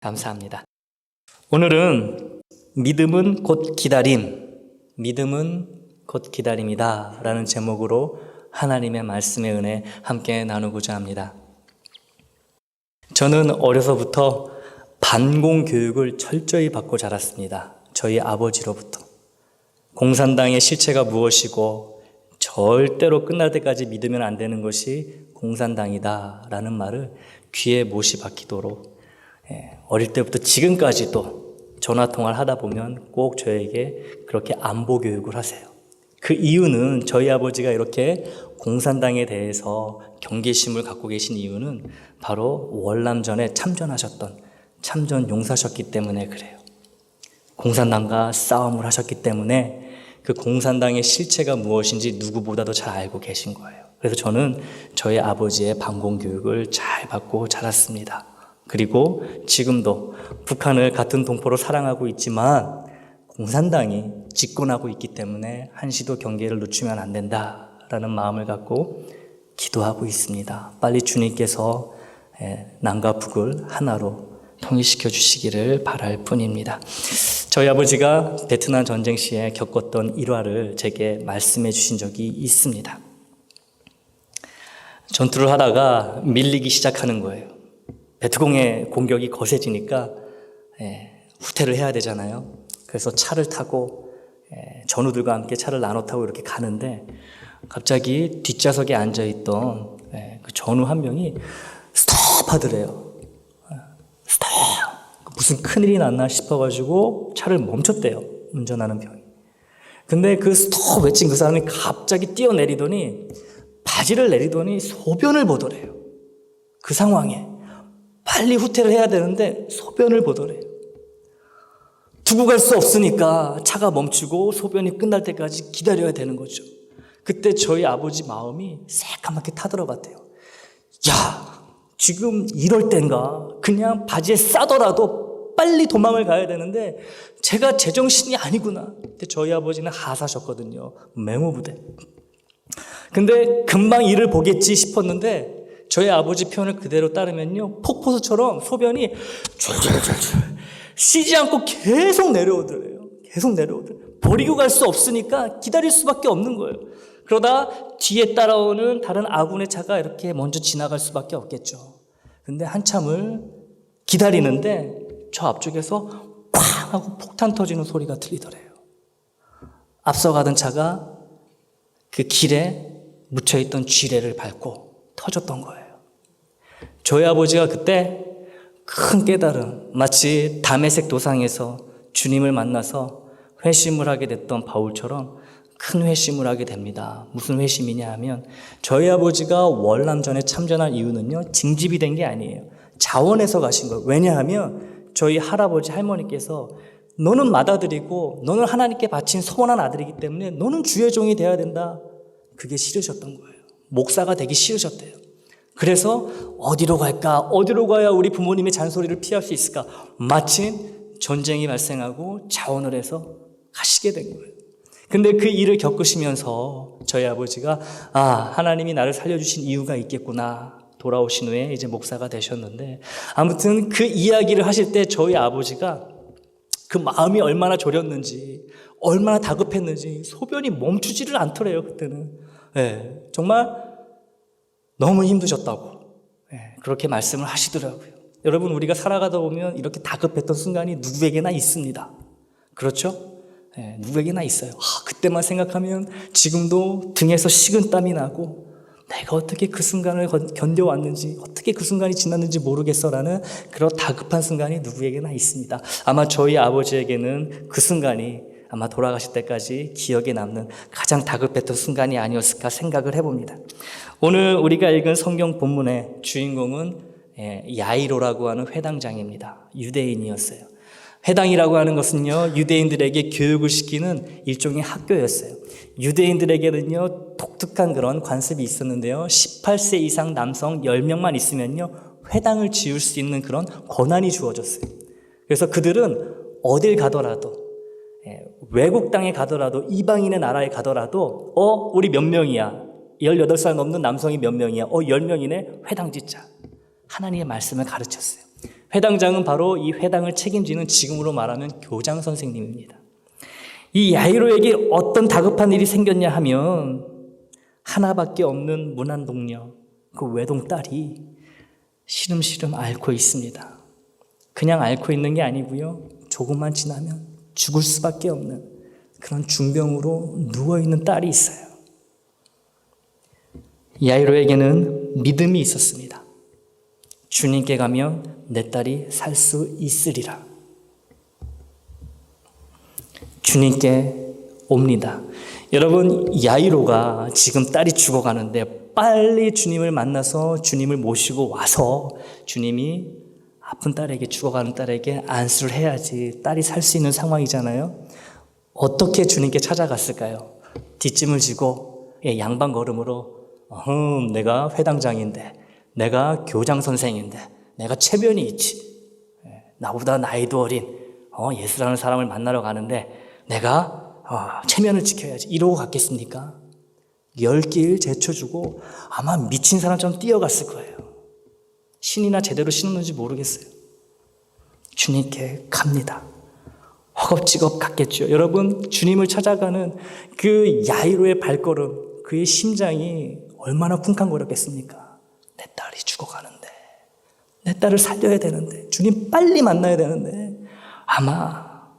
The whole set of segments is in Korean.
감사합니다. 오늘은 믿음은 곧 기다림, 믿음은 곧 기다림이다 라는 제목으로 하나님의 말씀의 은혜 함께 나누고자 합니다. 저는 어려서부터 반공 교육을 철저히 받고 자랐습니다. 저희 아버지로부터. 공산당의 실체가 무엇이고 절대로 끝날 때까지 믿으면 안 되는 것이 공산당이다 라는 말을 귀에 못이 박히도록 어릴 때부터 지금까지도 전화통화를 하다 보면 꼭 저에게 그렇게 안보 교육을 하세요. 그 이유는 저희 아버지가 이렇게 공산당에 대해서 경계심을 갖고 계신 이유는 바로 월남전에 참전하셨던 참전 용사셨기 때문에 그래요. 공산당과 싸움을 하셨기 때문에 그 공산당의 실체가 무엇인지 누구보다도 잘 알고 계신 거예요. 그래서 저는 저희 아버지의 반공 교육을 잘 받고 자랐습니다. 그리고 지금도 북한을 같은 동포로 사랑하고 있지만 공산당이 집권하고 있기 때문에 한시도 경계를 늦추면 안 된다라는 마음을 갖고 기도하고 있습니다. 빨리 주님께서 남과 북을 하나로 통일시켜 주시기를 바랄 뿐입니다. 저희 아버지가 베트남 전쟁 시에 겪었던 일화를 제게 말씀해 주신 적이 있습니다. 전투를 하다가 밀리기 시작하는 거예요. 베트공의 공격이 거세지니까 후퇴를 해야 되잖아요. 그래서 차를 타고 전우들과 함께 차를 나눠 타고 이렇게 가는데 갑자기 뒷좌석에 앉아있던 그 전우 한 명이 스톱 하더래요. 스톱! 무슨 큰일이 났나 싶어가지고 차를 멈췄대요. 운전하는 병이. 근데 그 스톱 외친 그 사람이 갑자기 뛰어내리더니 바지를 내리더니 소변을 보더래요. 그 상황에. 빨리 후퇴를 해야 되는데 소변을 보더래요. 두고 갈 수 없으니까 차가 멈추고 소변이 끝날 때까지 기다려야 되는 거죠. 그때 저희 아버지 마음이 새까맣게 타들어갔대요. 야, 지금 이럴 땐가 그냥 바지에 싸더라도 빨리 도망을 가야 되는데 제가 제정신이 아니구나. 근데 저희 아버지는 하사셨거든요. 맹호부대. 근데 금방 일을 보겠지 싶었는데 저희 아버지 표현을 그대로 따르면요, 폭포수처럼 소변이 줄줄줄줄 쉬지 않고 계속 내려오더래요. 계속 내려오더래요. 버리고 갈 수 없으니까 기다릴 수밖에 없는 거예요. 그러다 뒤에 따라오는 다른 아군의 차가 이렇게 먼저 지나갈 수밖에 없겠죠. 근데 한참을 기다리는데 저 앞쪽에서 쾅 하고 폭탄 터지는 소리가 들리더래요. 앞서가던 차가 그 길에 묻혀있던 쥐레를 밟고 터졌던 거예요. 저희 아버지가 그때 큰 깨달음, 마치 다메섹 도상에서 주님을 만나서 회심을 하게 됐던 바울처럼 큰 회심을 하게 됩니다. 무슨 회심이냐 하면 저희 아버지가 월남전에 참전한 이유는요, 징집이 된 게 아니에요. 자원해서 가신 거예요. 왜냐하면 저희 할아버지 할머니께서 너는 맏아들이고 너는 하나님께 바친 선한 아들이기 때문에 너는 주의 종이 되어야 된다. 그게 싫으셨던 거예요. 목사가 되기 싫으셨대요. 그래서 어디로 갈까? 어디로 가야 우리 부모님의 잔소리를 피할 수 있을까? 마침 전쟁이 발생하고 자원을 해서 가시게 된 거예요. 근데 그 일을 겪으시면서 저희 아버지가 하나님이 나를 살려주신 이유가 있겠구나. 돌아오신 후에 이제 목사가 되셨는데 아무튼 그 이야기를 하실 때 저희 아버지가 그 마음이 얼마나 졸였는지 얼마나 다급했는지 소변이 멈추지를 않더래요. 그때는. 정말 너무 힘드셨다고 그렇게 말씀을 하시더라고요. 여러분, 우리가 살아가다 보면 이렇게 다급했던 순간이 누구에게나 있습니다. 그렇죠? 누구에게나 있어요. 그때만 생각하면 지금도 등에서 식은땀이 나고 내가 어떻게 그 순간을 견뎌왔는지, 어떻게 그 순간이 지났는지 모르겠어라는 그런 다급한 순간이 누구에게나 있습니다. 아마 저희 아버지에게는 그 순간이 아마 돌아가실 때까지 기억에 남는 가장 다급했던 순간이 아니었을까 생각을 해봅니다. 오늘 우리가 읽은 성경 본문의 주인공은 야이로라고 하는 회당장입니다. 유대인이었어요. 회당이라고 하는 것은요, 유대인들에게 교육을 시키는 일종의 학교였어요. 유대인들에게는요, 독특한 그런 관습이 있었는데요, 18세 이상 남성 10명만 있으면요, 회당을 지을 수 있는 그런 권한이 주어졌어요. 그래서 그들은 어딜 가더라도, 외국 땅에 가더라도, 이방인의 나라에 가더라도 우리 몇 명이야? 18살 넘는 남성이 몇 명이야? 10명이네? 회당 짓자. 하나님의 말씀을 가르쳤어요. 회당장은 바로 이 회당을 책임지는 지금으로 말하면 교장 선생님입니다. 이 야이로에게 어떤 다급한 일이 생겼냐 하면 하나밖에 없는 문안동녀, 그 외동딸이 시름시름 앓고 있습니다. 그냥 앓고 있는 게 아니고요. 조금만 지나면 죽을 수밖에 없는 그런 중병으로 누워있는 딸이 있어요. 야이로에게는 믿음이 있었습니다. 주님께 가면 내 딸이 살 수 있으리라. 주님께 옵니다. 여러분, 야이로가 지금 딸이 죽어가는데 빨리 주님을 만나서 주님을 모시고 와서 주님이 아픈 딸에게, 죽어가는 딸에게 안수를 해야지 딸이 살 수 있는 상황이잖아요. 어떻게 주님께 찾아갔을까요? 뒷짐을 지고 양반 걸음으로 내가 회당장인데, 내가 교장 선생인데, 내가 체면이 있지, 나보다 나이도 어린 예수라는 사람을 만나러 가는데 내가 체면을 지켜야지, 이러고 갔겠습니까? 10길 제쳐주고 아마 미친 사람처럼 뛰어갔을 거예요. 신이나 제대로 신었는지 모르겠어요. 주님께 갑니다. 허겁지겁 갔겠죠. 여러분, 주님을 찾아가는 그 야이로의 발걸음, 그의 심장이 얼마나 쿵쾅거렸겠습니까? 내 딸이 죽어가는데, 내 딸을 살려야 되는데, 주님 빨리 만나야 되는데, 아마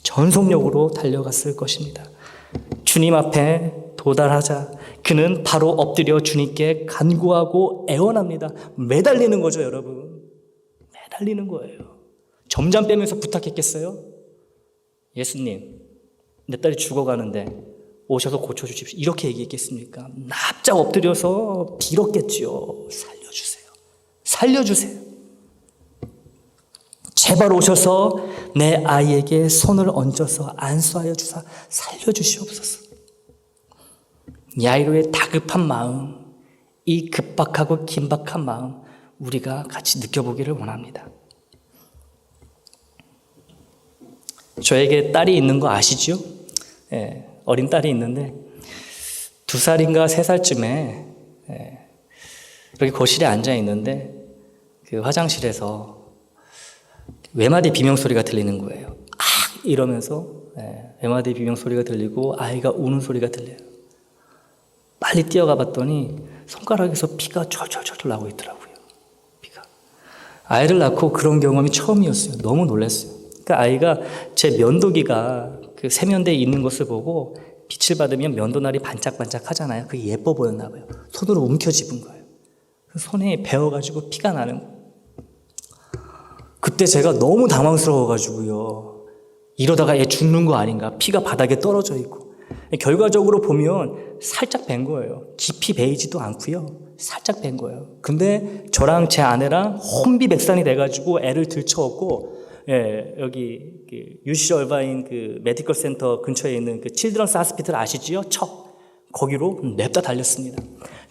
전속력으로 달려갔을 것입니다. 주님 앞에 도달하자 그는 바로 엎드려 주님께 간구하고 애원합니다. 매달리는 거죠, 여러분. 매달리는 거예요. 점점 빼면서 부탁했겠어요? 예수님, 내 딸이 죽어가는데 오셔서 고쳐주십시오. 이렇게 얘기했겠습니까? 납작 엎드려서 빌었겠지요. 살려주세요. 살려주세요. 제발 오셔서 내 아이에게 손을 얹어서 안수하여 주사 살려주시옵소서. 야이로의 다급한 마음, 이 급박하고 긴박한 마음, 우리가 같이 느껴보기를 원합니다. 저에게 딸이 있는 거 아시죠? 어린 딸이 있는데 2살인가 3살쯤에 이렇게 거실에 앉아 있는데 그 화장실에서 외마디 비명소리가 들리는 거예요. 이러면서 외마디 비명소리가 들리고 아이가 우는 소리가 들려요. 빨리 뛰어가 봤더니 손가락에서 피가 철철철 나고 있더라고요. 피가. 아이를 낳고 그런 경험이 처음이었어요. 너무 놀랐어요. 그러니까 아이가 제 면도기가 그 세면대에 있는 것을 보고 빛을 받으면 면도날이 반짝반짝 하잖아요. 그게 예뻐 보였나 봐요. 손으로 움켜쥐은 거예요. 손에 베어가지고 피가 나는 거예요. 그때 제가 너무 당황스러워가지고요. 이러다가 얘 죽는 거 아닌가. 피가 바닥에 떨어져 있고. 결과적으로 보면 살짝 벤 거예요. 깊이 베이지도 않고요. 살짝 벤 거예요. 근데 저랑 제 아내랑 혼비백산이 돼가지고 애를 들쳐업고 여기 UC 얼바인 그 메디컬 센터 근처에 있는 그 칠드런스 하스피털 아시지요? 거기로 냅다 달렸습니다.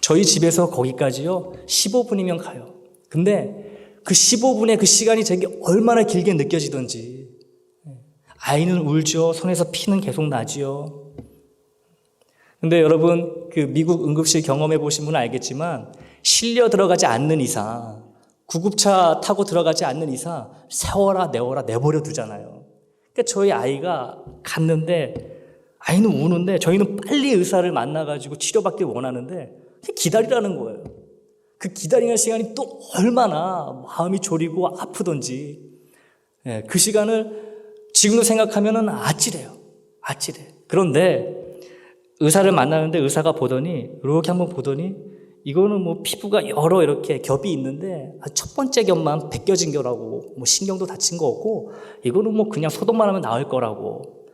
저희 집에서 거기까지요 15분이면 가요. 근데 그 15분의 그 시간이 제게 얼마나 길게 느껴지던지. 아이는 울죠. 손에서 피는 계속 나지요. 근데 여러분, 그 미국 응급실 경험해 보신 분은 알겠지만 실려 들어가지 않는 이상, 구급차 타고 들어가지 않는 이상 세워라 내워라 내버려 두잖아요. 그러니까 저희 아이가 갔는데 아이는 우는데 저희는 빨리 의사를 만나가지고 치료받길 원하는데 기다리라는 거예요. 그 기다리는 시간이 또 얼마나 마음이 저리고 아프던지. 그 시간을 지금도 생각하면 아찔해요. 아찔해. 그런데 의사를 만나는데 의사가 보더니 이렇게 한번 보더니 이거는 뭐 피부가 여러 이렇게 겹이 있는데 첫 번째 겹만 벗겨진 거라고, 뭐 신경도 다친 거 없고 이거는 뭐 그냥 소독만 하면 나을 거라고.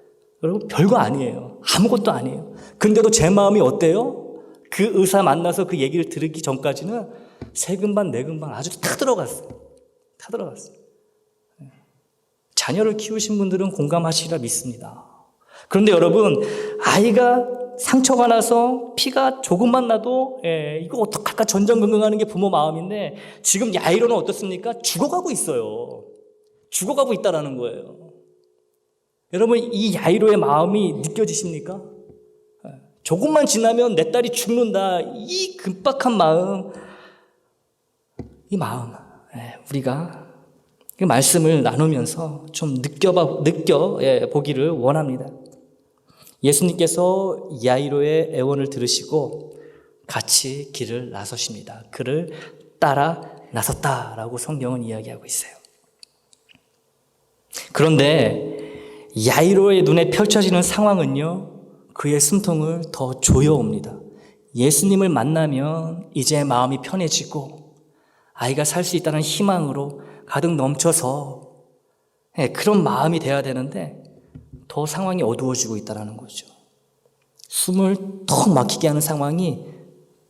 여러분, 별거 아니에요. 아무것도 아니에요. 근데도 제 마음이 어때요? 그 의사 만나서 그 얘기를 들기 전까지는 세근반 내근반 아주 타들어갔어요. 타들어갔어요. 자녀를 키우신 분들은 공감하시리라 믿습니다. 그런데 여러분, 아이가 상처가 나서 피가 조금만 나도 이거 어떡할까 전전긍긍하는 게 부모 마음인데 지금 야이로는 어떻습니까? 죽어가고 있어요. 죽어가고 있다라는 거예요. 여러분, 이 야이로의 마음이 느껴지십니까? 조금만 지나면 내 딸이 죽는다. 이 급박한 마음, 이 마음 우리가 그 말씀을 나누면서 좀 느껴보기를 원합니다. 예수님께서 야이로의 애원을 들으시고 같이 길을 나서십니다. 그를 따라 나섰다라고 성경은 이야기하고 있어요. 그런데 야이로의 눈에 펼쳐지는 상황은요, 그의 숨통을 더 조여옵니다. 예수님을 만나면 이제 마음이 편해지고 아이가 살 수 있다는 희망으로 가득 넘쳐서 그런 마음이 돼야 되는데 더 상황이 어두워지고 있다는 거죠. 숨을 턱 막히게 하는 상황이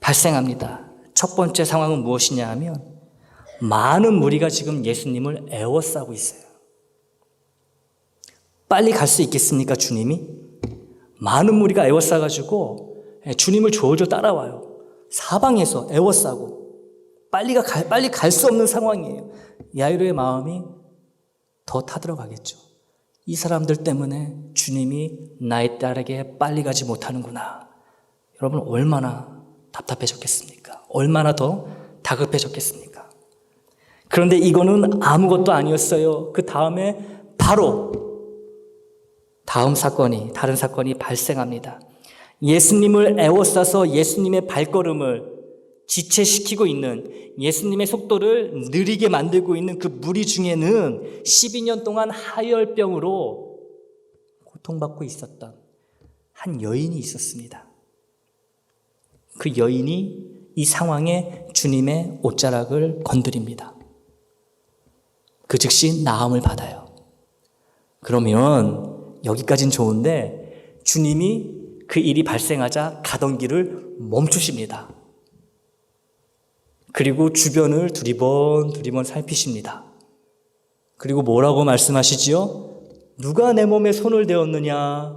발생합니다. 첫 번째 상황은 무엇이냐 하면 많은 무리가 지금 예수님을 애워싸고 있어요. 빨리 갈 수 있겠습니까, 주님이? 많은 무리가 애워싸가지고 주님을 졸졸 따라와요. 사방에서 애워싸고 빨리 갈 수 없는 상황이에요. 야이로의 마음이 더 타들어가겠죠. 이 사람들 때문에 주님이 나의 딸에게 빨리 가지 못하는구나. 여러분 얼마나 답답해졌겠습니까? 얼마나 더 다급해졌겠습니까? 그런데 이거는 아무것도 아니었어요. 그 다음에 바로 다른 사건이 발생합니다. 예수님을 애워싸서 예수님의 발걸음을 지체시키고 있는, 예수님의 속도를 느리게 만들고 있는 그 무리 중에는 12년 동안 하혈병으로 고통받고 있었던 한 여인이 있었습니다. 그 여인이 이 상황에 주님의 옷자락을 건드립니다. 그 즉시 나음을 받아요. 그러면 여기까진 좋은데 주님이 그 일이 발생하자 가던 길을 멈추십니다. 그리고 주변을 두리번 살피십니다. 그리고 뭐라고 말씀하시지요? 누가 내 몸에 손을 대었느냐?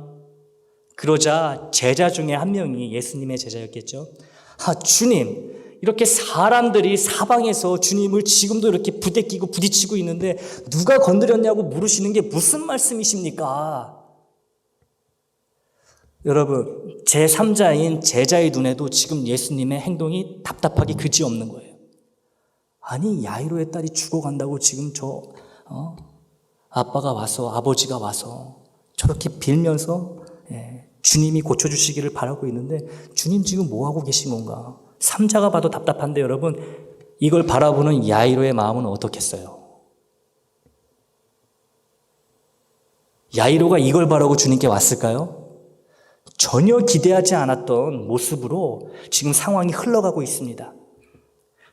그러자 제자 중에 한 명이, 예수님의 제자였겠죠. 주님, 이렇게 사람들이 사방에서 주님을 지금도 이렇게 부대끼고 부딪히고 있는데 누가 건드렸냐고 물으시는 게 무슨 말씀이십니까? 여러분, 제3자인 제자의 눈에도 지금 예수님의 행동이 답답하기 그지없는 거예요. 아니, 야이로의 딸이 죽어간다고 지금 아버지가 와서 저렇게 빌면서 주님이 고쳐주시기를 바라고 있는데 주님 지금 뭐하고 계신 건가? 삼자가 봐도 답답한데 여러분, 이걸 바라보는 야이로의 마음은 어떻겠어요? 야이로가 이걸 바라고 주님께 왔을까요? 전혀 기대하지 않았던 모습으로 지금 상황이 흘러가고 있습니다.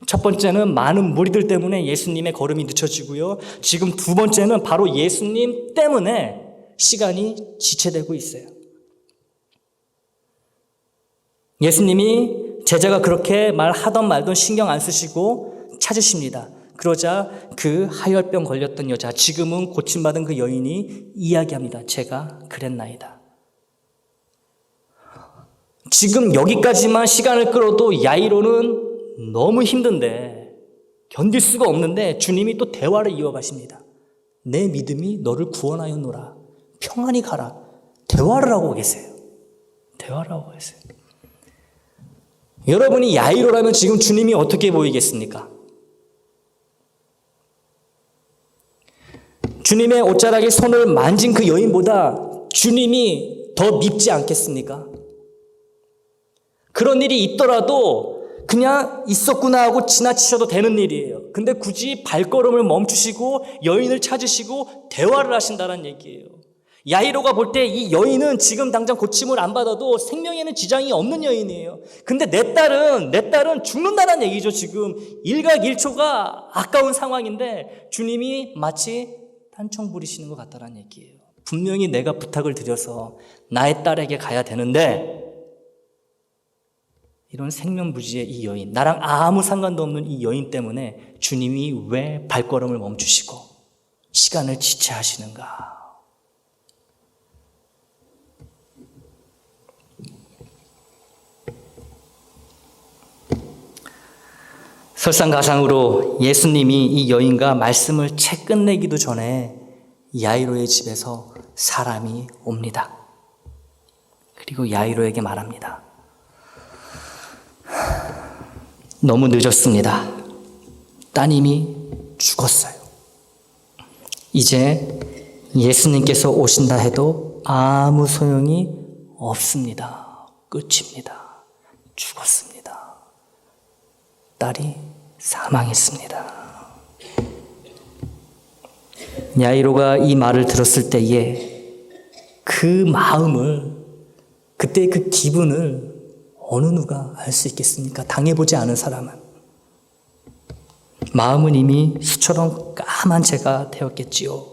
첫 번째는 많은 무리들 때문에 예수님의 걸음이 늦춰지고요. 지금 두 번째는 바로 예수님 때문에 시간이 지체되고 있어요. 예수님이 제자가 그렇게 말하던 말던 신경 안 쓰시고 찾으십니다. 그러자 그 하혈병 걸렸던 여자, 지금은 고침받은 그 여인이 이야기합니다. 제가 그랬나이다. 지금 여기까지만 시간을 끌어도 야이로는 너무 힘든데, 견딜 수가 없는데 주님이 또 대화를 이어가십니다. 내 믿음이 너를 구원하였노라. 평안히 가라. 대화를 하고 계세요. 여러분이 야이로라면 지금 주님이 어떻게 보이겠습니까? 주님의 옷자락에 손을 만진 그 여인보다 주님이 더 밉지 않겠습니까? 그런 일이 있더라도 그냥 있었구나 하고 지나치셔도 되는 일이에요. 근데 굳이 발걸음을 멈추시고 여인을 찾으시고 대화를 하신다는 얘기예요. 야이로가 볼 때 이 여인은 지금 당장 고침을 안 받아도 생명에는 지장이 없는 여인이에요. 근데 내 딸은 죽는다는 얘기죠. 지금 일각일초가 아까운 상황인데 주님이 마치 단청 부리시는 것 같다는 얘기예요. 분명히 내가 부탁을 드려서 나의 딸에게 가야 되는데 이런 생명부지의 이 여인, 나랑 아무 상관도 없는 이 여인 때문에 주님이 왜 발걸음을 멈추시고 시간을 지체하시는가? 설상가상으로 예수님이 이 여인과 말씀을 채 끝내기도 전에 야이로의 집에서 사람이 옵니다. 그리고 야이로에게 말합니다. 너무 늦었습니다. 따님이 죽었어요. 이제 예수님께서 오신다 해도 아무 소용이 없습니다. 끝입니다. 죽었습니다. 딸이 사망했습니다. 야이로가 이 말을 들었을 때에 그 마음을, 그때 그 기분을 어느 누가 알 수 있겠습니까? 당해보지 않은 사람은. 마음은 이미 수처럼 까만 재가 되었겠지요.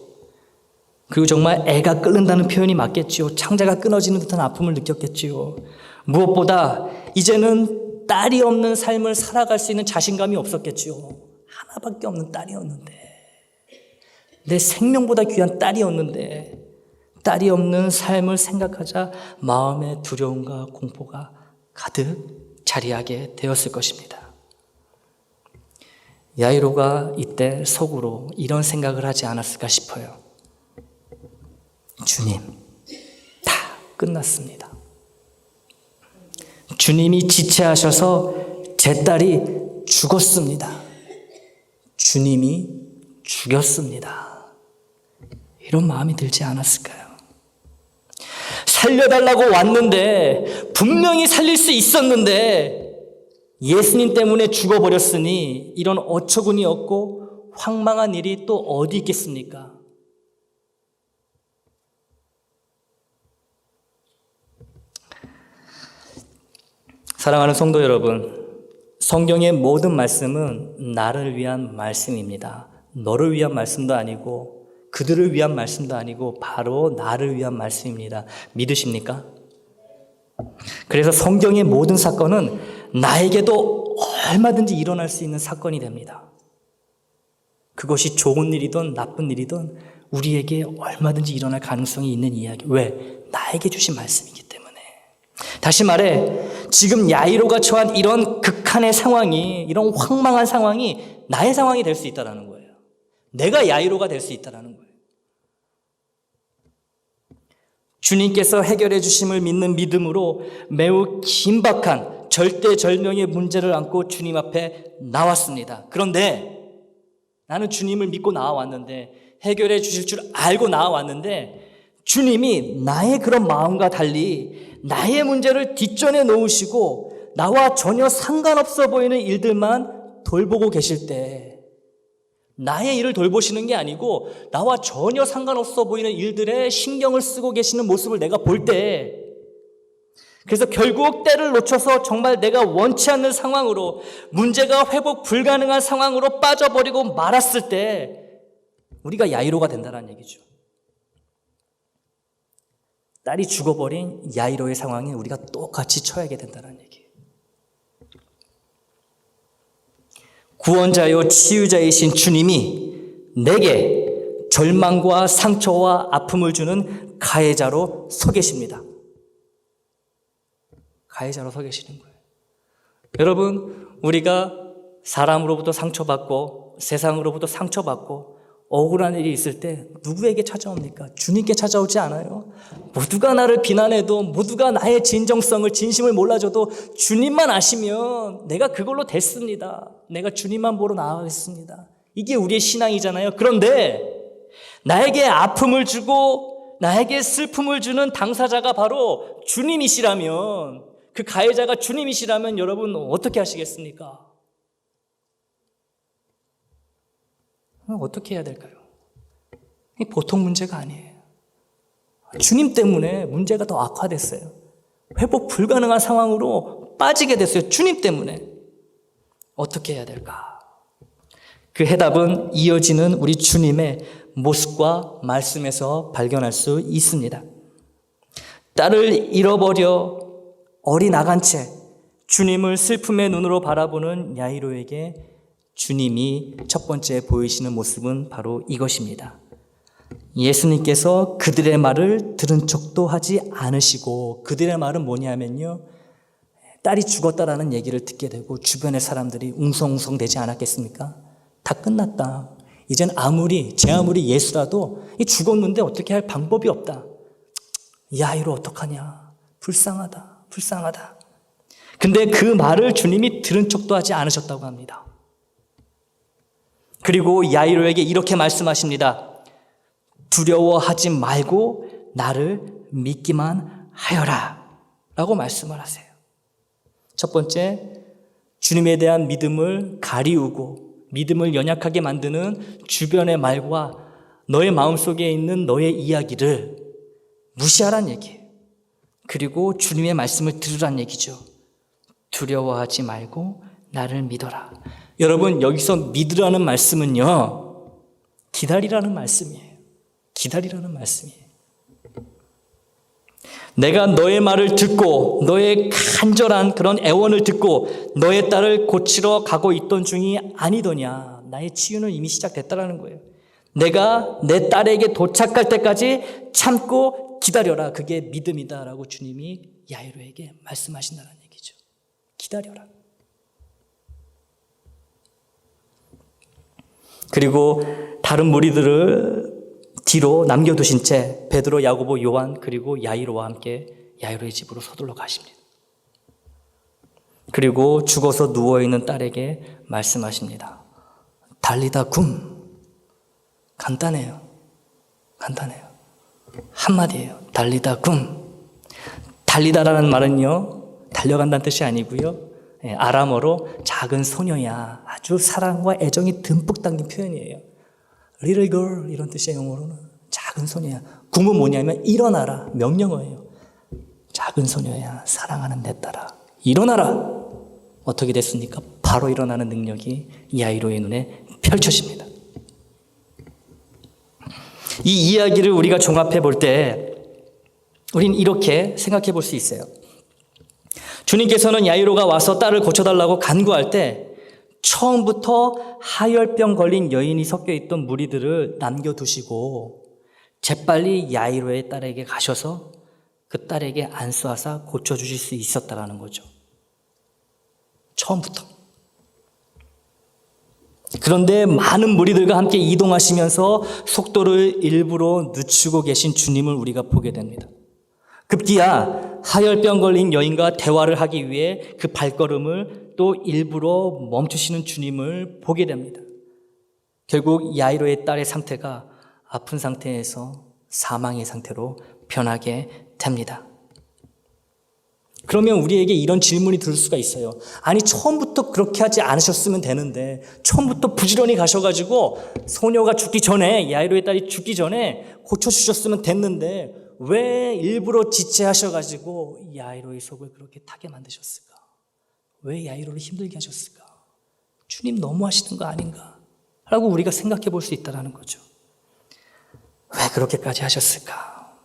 그리고 정말 애가 끓는다는 표현이 맞겠지요. 창자가 끊어지는 듯한 아픔을 느꼈겠지요. 무엇보다 이제는 딸이 없는 삶을 살아갈 수 있는 자신감이 없었겠지요. 하나밖에 없는 딸이었는데, 내 생명보다 귀한 딸이었는데, 딸이 없는 삶을 생각하자 마음의 두려움과 공포가 가득 자리하게 되었을 것입니다. 야이로가 이때 속으로 이런 생각을 하지 않았을까 싶어요. 주님, 다 끝났습니다. 주님이 지체하셔서 제 딸이 죽었습니다. 주님이 죽였습니다. 이런 마음이 들지 않았을까요? 살려달라고 왔는데, 분명히 살릴 수 있었는데 예수님 때문에 죽어버렸으니 이런 어처구니 없고 황망한 일이 또 어디 있겠습니까? 사랑하는 성도 여러분, 성경의 모든 말씀은 나를 위한 말씀입니다. 너를 위한 말씀도 아니고 그들을 위한 말씀도 아니고 바로 나를 위한 말씀입니다. 믿으십니까? 그래서 성경의 모든 사건은 나에게도 얼마든지 일어날 수 있는 사건이 됩니다. 그것이 좋은 일이든 나쁜 일이든 우리에게 얼마든지 일어날 가능성이 있는 이야기. 왜? 나에게 주신 말씀이기 때문에. 다시 말해, 지금 야이로가 처한 이런 극한의 상황이, 이런 황망한 상황이 나의 상황이 될 수 있다는 거예요. 내가 야이로가 될 수 있다는 거예요. 주님께서 해결해 주심을 믿는 믿음으로 매우 긴박한 절대절명의 문제를 안고 주님 앞에 나왔습니다. 그런데 나는 주님을 믿고 나와왔는데, 해결해 주실 줄 알고 나와왔는데, 주님이 나의 그런 마음과 달리 나의 문제를 뒷전에 놓으시고 나와 전혀 상관없어 보이는 일들만 돌보고 계실 때, 나의 일을 돌보시는 게 아니고 나와 전혀 상관없어 보이는 일들에 신경을 쓰고 계시는 모습을 내가 볼 때, 그래서 결국 때를 놓쳐서 정말 내가 원치 않는 상황으로, 문제가 회복 불가능한 상황으로 빠져버리고 말았을 때 우리가 야이로가 된다는 얘기죠. 딸이 죽어버린 야이로의 상황에 우리가 똑같이 처하게 된다는 얘기예요. 구원자요 치유자이신 주님이 내게 절망과 상처와 아픔을 주는 가해자로 서 계십니다. 가해자로 서 계시는 거예요. 여러분, 우리가 사람으로부터 상처받고 세상으로부터 상처받고 억울한 일이 있을 때 누구에게 찾아옵니까? 주님께 찾아오지 않아요? 모두가 나를 비난해도, 모두가 나의 진정성을, 진심을 몰라줘도 주님만 아시면 내가 그걸로 됐습니다. 내가 주님만 보러 나아가겠습니다. 이게 우리의 신앙이잖아요. 그런데 나에게 아픔을 주고 나에게 슬픔을 주는 당사자가 바로 주님이시라면, 그 가해자가 주님이시라면 여러분 어떻게 하시겠습니까? 어떻게 해야 될까요? 보통 문제가 아니에요. 주님 때문에 문제가 더 악화됐어요. 회복 불가능한 상황으로 빠지게 됐어요. 주님 때문에. 어떻게 해야 될까? 그 해답은 이어지는 우리 주님의 모습과 말씀에서 발견할 수 있습니다. 딸을 잃어버려 어리나간 채 주님을 슬픔의 눈으로 바라보는 야이로에게 주님이 첫 번째 보이시는 모습은 바로 이것입니다. 예수님께서 그들의 말을 들은 척도 하지 않으시고, 그들의 말은 뭐냐면요, 딸이 죽었다라는 얘기를 듣게 되고 주변의 사람들이 웅성웅성 되지 않았겠습니까? 다 끝났다. 이젠 제 아무리 예수라도 죽었는데 어떻게 할 방법이 없다. 이 아이로 어떡하냐. 불쌍하다. 근데 그 말을 주님이 들은 척도 하지 않으셨다고 합니다. 그리고 야이로에게 이렇게 말씀하십니다. 두려워하지 말고 나를 믿기만 하여라 라고 말씀을 하세요. 첫 번째, 주님에 대한 믿음을 가리우고 믿음을 연약하게 만드는 주변의 말과 너의 마음속에 있는 너의 이야기를 무시하란 얘기예요. 그리고 주님의 말씀을 들으란 얘기죠. 두려워하지 말고 나를 믿어라. 여러분, 여기서 믿으라는 말씀은요, 기다리라는 말씀이에요. 기다리라는 말씀이에요. 내가 너의 말을 듣고 너의 간절한 그런 애원을 듣고 너의 딸을 고치러 가고 있던 중이 아니더냐. 나의 치유는 이미 시작됐다라는 거예요. 내가 내 딸에게 도착할 때까지 참고 기다려라. 그게 믿음이다라고 주님이 야이로에게 말씀하신다는 얘기죠. 기다려라. 그리고 다른 무리들을 뒤로 남겨두신 채 베드로, 야고보, 요한 그리고 야이로와 함께 야이로의 집으로 서둘러 가십니다. 그리고 죽어서 누워있는 딸에게 말씀하십니다. 달리다 굼. 간단해요. 간단해요. 한마디예요. 달리다 굼. 달리다라는 말은요, 달려간다는 뜻이 아니고요, 아람어로 작은 소녀야. 아주 사랑과 애정이 듬뿍 담긴 표현이에요. Little girl 이런 뜻이에요. 영어로는 작은 소녀야. 굼은 뭐냐면 일어나라. 명령어예요. 작은 소녀야, 사랑하는 내 딸아, 일어나라. 어떻게 됐습니까? 바로 일어나는 능력이 야이로의 눈에 펼쳐집니다. 이 이야기를 우리가 종합해 볼 때 우린 이렇게 생각해 볼 수 있어요. 주님께서는 야이로가 와서 딸을 고쳐달라고 간구할 때 처음부터 하열병 걸린 여인이 섞여 있던 무리들을 남겨두시고 재빨리 야이로의 딸에게 가셔서 그 딸에게 안수하사 고쳐주실 수 있었다라는 거죠. 처음부터. 그런데 많은 무리들과 함께 이동하시면서 속도를 일부러 늦추고 계신 주님을 우리가 보게 됩니다. 급기야 하열병 걸린 여인과 대화를 하기 위해 그 발걸음을 또 일부러 멈추시는 주님을 보게 됩니다. 결국 야이로의 딸의 상태가 아픈 상태에서 사망의 상태로 변하게 됩니다. 그러면 우리에게 이런 질문이 들 수가 있어요. 아니, 처음부터 그렇게 하지 않으셨으면 되는데, 처음부터 부지런히 가셔가지고 소녀가 죽기 전에, 야이로의 딸이 죽기 전에 고쳐주셨으면 됐는데 왜 일부러 지체하셔가지고 야이로의 속을 그렇게 타게 만드셨을까? 왜 야이로를 힘들게 하셨을까? 주님 너무하시는 거 아닌가? 라고 우리가 생각해 볼 수 있다는 거죠. 왜 그렇게까지 하셨을까?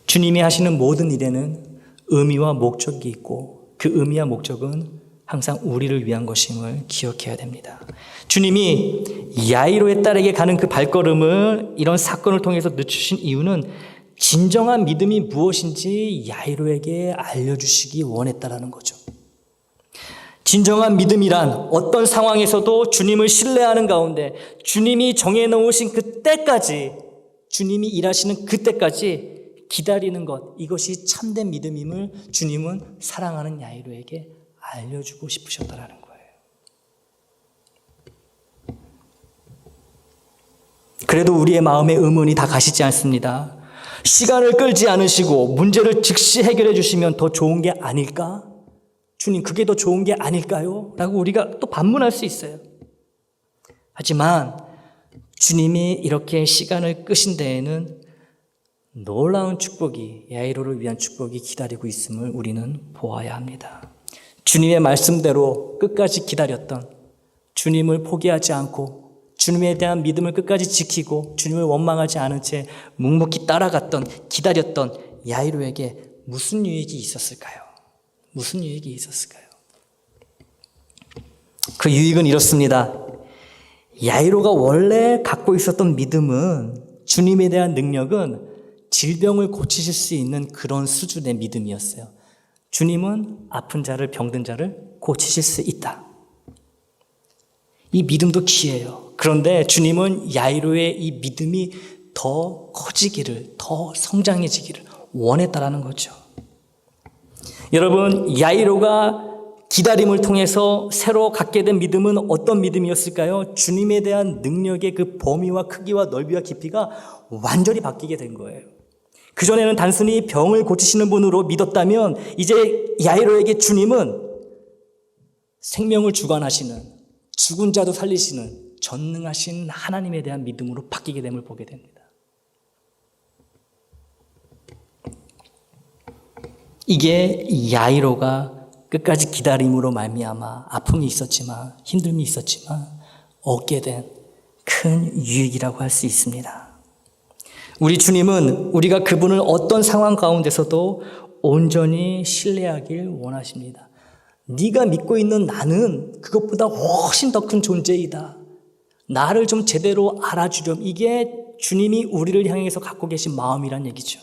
주님이 하시는 모든 일에는 의미와 목적이 있고 그 의미와 목적은 항상 우리를 위한 것임을 기억해야 됩니다. 주님이 야이로의 딸에게 가는 그 발걸음을 이런 사건을 통해서 늦추신 이유는 진정한 믿음이 무엇인지 야이로에게 알려주시기 원했다라는 거죠. 진정한 믿음이란 어떤 상황에서도 주님을 신뢰하는 가운데 주님이 정해놓으신 그 때까지, 주님이 일하시는 그 때까지 기다리는 것, 이것이 참된 믿음임을 주님은 사랑하는 야이로에게 알려주고 싶으셨다라는 거예요. 그래도 우리의 마음의 의문이 다 가시지 않습니다. 시간을 끌지 않으시고 문제를 즉시 해결해 주시면 더 좋은 게 아닐까? 주님, 그게 더 좋은 게 아닐까요? 라고 우리가 또 반문할 수 있어요. 하지만 주님이 이렇게 시간을 끄신 데에는 놀라운 축복이, 야이로를 위한 축복이 기다리고 있음을 우리는 보아야 합니다. 주님의 말씀대로 끝까지 기다렸던, 주님을 포기하지 않고 주님에 대한 믿음을 끝까지 지키고 주님을 원망하지 않은 채 묵묵히 따라갔던, 기다렸던 야이로에게 무슨 유익이 있었을까요? 무슨 유익이 있었을까요? 그 유익은 이렇습니다. 야이로가 원래 갖고 있었던 믿음은, 주님에 대한 능력은 질병을 고치실 수 있는 그런 수준의 믿음이었어요. 주님은 아픈 자를, 병든 자를 고치실 수 있다. 이 믿음도 귀해요. 그런데 주님은 야이로의 이 믿음이 더 커지기를, 더 성장해지기를 원했다라는 거죠. 여러분, 야이로가 기다림을 통해서 새로 갖게 된 믿음은 어떤 믿음이었을까요? 주님에 대한 능력의 그 범위와 크기와 넓이와 깊이가 완전히 바뀌게 된 거예요. 그전에는 단순히 병을 고치시는 분으로 믿었다면 이제 야이로에게 주님은 생명을 주관하시는, 죽은 자도 살리시는 전능하신 하나님에 대한 믿음으로 바뀌게 됨을 보게 됩니다. 이게 야이로가 끝까지 기다림으로 말미암아 아픔이 있었지만, 힘듦이 있었지만 얻게 된 큰 유익이라고 할 수 있습니다. 우리 주님은 우리가 그분을 어떤 상황 가운데서도 온전히 신뢰하길 원하십니다. 네가 믿고 있는 나는 그것보다 훨씬 더 큰 존재이다. 나를 좀 제대로 알아주렴. 이게 주님이 우리를 향해서 갖고 계신 마음이란 얘기죠.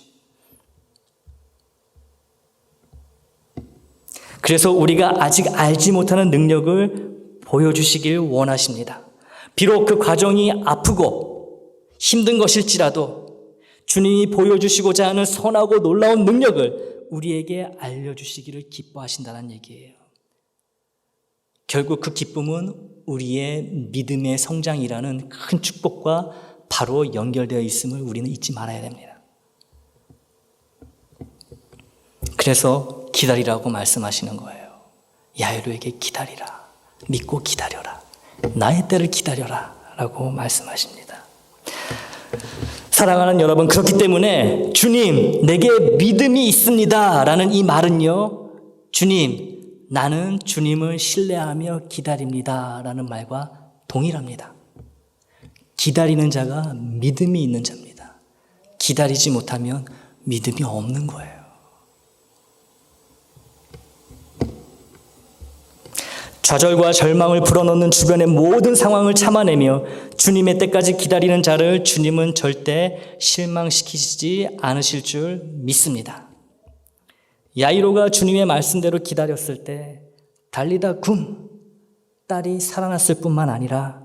그래서 우리가 아직 알지 못하는 능력을 보여주시길 원하십니다. 비록 그 과정이 아프고 힘든 것일지라도 주님이 보여주시고자 하는 선하고 놀라운 능력을 우리에게 알려주시기를 기뻐하신다는 얘기예요. 결국 그 기쁨은 우리의 믿음의 성장이라는 큰 축복과 바로 연결되어 있음을 우리는 잊지 말아야 됩니다. 그래서 기다리라고 말씀하시는 거예요. 야이로에게 기다리라. 믿고 기다려라. 나의 때를 기다려라 라고 말씀하십니다. 사랑하는 여러분, 그렇기 때문에 주님, 내게 믿음이 있습니다 라는 이 말은요, 주님, 나는 주님을 신뢰하며 기다립니다 라는 말과 동일합니다. 기다리는 자가 믿음이 있는 자입니다. 기다리지 못하면 믿음이 없는 거예요. 좌절과 절망을 불어넣는 주변의 모든 상황을 참아내며 주님의 때까지 기다리는 자를 주님은 절대 실망시키지 않으실 줄 믿습니다. 야이로가 주님의 말씀대로 기다렸을 때 달리다 굼, 딸이 살아났을 뿐만 아니라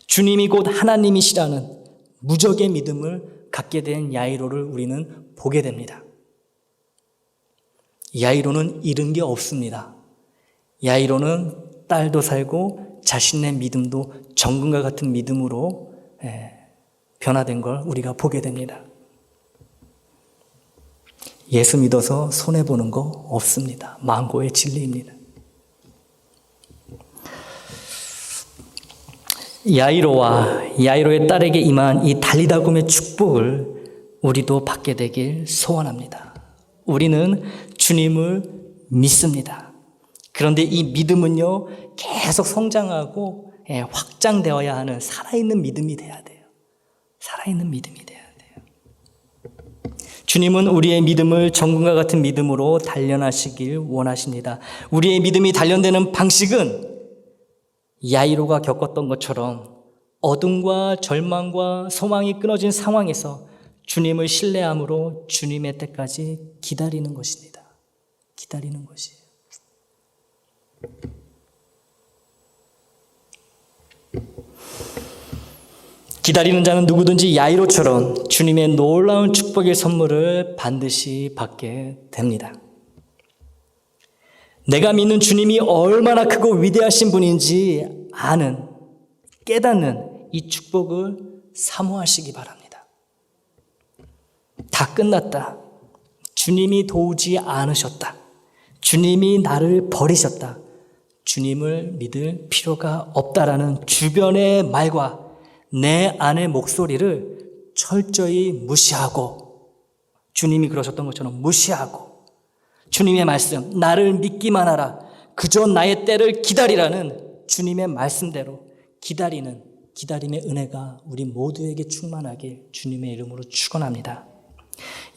주님이 곧 하나님이시라는 무적의 믿음을 갖게 된 야이로를 우리는 보게 됩니다. 야이로는 잃은 게 없습니다. 야이로는 딸도 살고 자신의 믿음도 정금과 같은 믿음으로 변화된 걸 우리가 보게 됩니다. 예수 믿어서 손해보는 거 없습니다. 만고의 진리입니다. 야이로의 딸에게 임한 이 달리다굼의 축복을 우리도 받게 되길 소원합니다. 우리는 주님을 믿습니다. 그런데 이 믿음은요, 계속 성장하고 확장되어야 하는 살아있는 믿음이 돼야 돼요. 살아있는 믿음이 돼야 돼요. 주님은 우리의 믿음을 정금과 같은 믿음으로 단련하시길 원하십니다. 우리의 믿음이 단련되는 방식은 야이로가 겪었던 것처럼 어둠과 절망과 소망이 끊어진 상황에서 주님을 신뢰함으로 주님의 때까지 기다리는 것입니다. 기다리는 것이에요. 기다리는 자는 누구든지 야이로처럼 주님의 놀라운 축복의 선물을 반드시 받게 됩니다. 내가 믿는 주님이 얼마나 크고 위대하신 분인지 아는, 깨닫는 이 축복을 사모하시기 바랍니다. 다 끝났다. 주님이 도우지 않으셨다. 주님이 나를 버리셨다. 주님을 믿을 필요가 없다라는 주변의 말과 내 안의 목소리를 철저히 무시하고, 주님이 그러셨던 것처럼 무시하고, 주님의 말씀, 나를 믿기만 하라, 그저 나의 때를 기다리라는 주님의 말씀대로 기다림의 은혜가 우리 모두에게 충만하길 주님의 이름으로 축원합니다.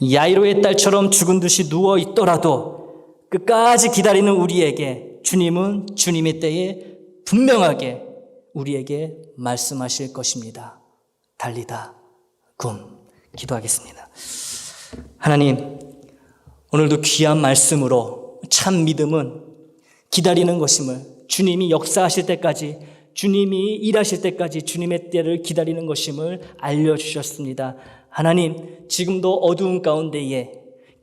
야이로의 딸처럼 죽은 듯이 누워 있더라도 끝까지 기다리는 우리에게 주님은 주님의 때에 분명하게 우리에게 말씀하실 것입니다. 달리다 굼. 기도하겠습니다. 하나님, 오늘도 귀한 말씀으로 참 믿음은 기다리는 것임을, 주님이 역사하실 때까지, 주님이 일하실 때까지 주님의 때를 기다리는 것임을 알려주셨습니다. 하나님, 지금도 어두운 가운데에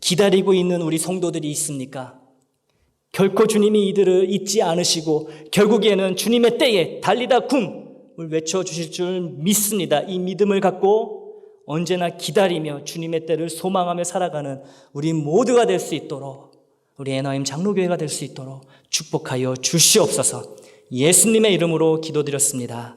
기다리고 있는 우리 성도들이 있습니까? 결코 주님이 이들을 잊지 않으시고 결국에는 주님의 때에 달리다 굼을 외쳐주실 줄 믿습니다. 이 믿음을 갖고 언제나 기다리며 주님의 때를 소망하며 살아가는 우리 모두가 될 수 있도록, 우리 에나임 장로교회가 될 수 있도록 축복하여 주시옵소서. 예수님의 이름으로 기도드렸습니다.